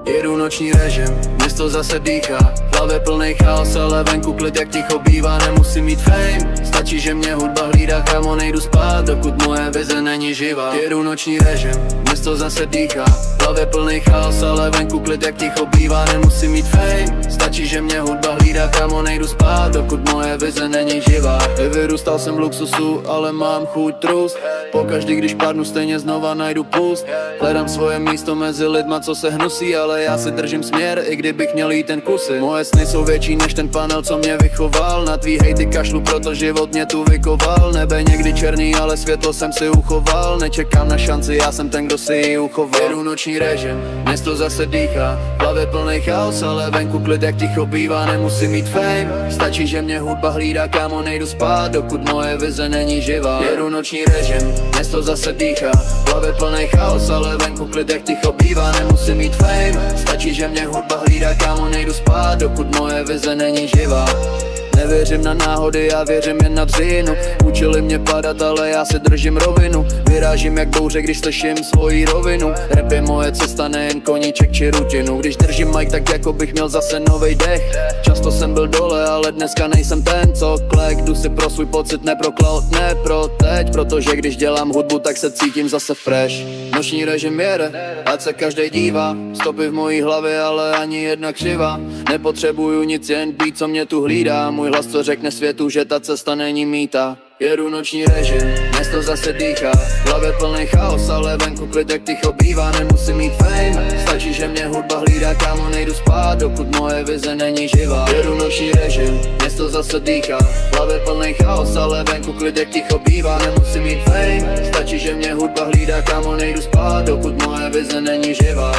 Jedu noční režim, město zase dýchá, v hlavě plnej chaos, ale venku klid jak ticho bývá. Nemusím mít fame, stačí, že mě hudba hlídá, kámo, nejdu spát, dokud moje vize není živá. Jedu noční režim, město zase dýchá, v hlavě plnej chaos, ale venku klid jak ticho bývá. Nemusím mít fame, stačí, že mě hudba hlídá, kámo, nejdu spát, dokud moje vize není živá. Vyrůstal jsem v luxusu, ale mám chuť trůst, pokaždý když padnu stejně znova najdu pust. Hledám svoje místo mezi lidma, co se hnusí, ale já si držím směr, i kdybych měl jít ten kusy. Moje sny jsou větší než ten panel, co mě vychoval, na tvý hejty kašlu, proto život mě tu vykoval. Nebe někdy černý, ale světlo jsem si uchoval, nečekám na šanci, já jsem ten, kdo si ji uchoval. Jedu noční režim, město zase dýchá, v hlavě plnej chaos, ale venku klid jak ticho bývá. Nemusím mít fame, stačí, že mě hudba hlídá, kámo, nejdu spát, dokud moje vize není živá. Jedu noční režim, město zase dýchá, v hlavě plnej chaos, ale venku klid jak ticho bývá. Nemusím mít fame, stačí, že mě hudba hlídá, kámo, nejdu spát, dokud moje vize není živá. Nevěřím na náhody, já věřím jen na dřinu. Učili mě padat, ale já se držím rovinu. Vyrážím jak bouře, když slyším svoji rovinu. Rap je moje cesta, nejen koníček či rutinu. Když držím mic, tak jako bych měl zase novej dech. Často jsem byl dole, ale dneska nejsem ten, co klek. Jdu si pro svůj pocit, ne pro cloud, ne pro teď. Protože když dělám hudbu, tak se cítím zase fresh. Noční režim jede, ať se každej dívá. Stopy v mojí hlavě, ale ani jedna křivá. Nepotřebuju nic, jen být, co mě tu hlídá. Můj hlas, co řekne světu, že ta cesta není mýta. Jedu noční režim, město zase dýchá, v hlavě plnej chaos, ale venku klid jak ticho bývá. Nemusím mít fame, stačí, že mě hudba hlídá, kámo, nejdu spát, dokud moje vize není živá. Jedu noční režim, město zase dýchá, v hlavě plnej chaos, ale venku klid jak ticho bývá. Nemusím mít fame, stačí, že mě hudba hlídá, kámo, nejdu spát, dokud moje vize není živá.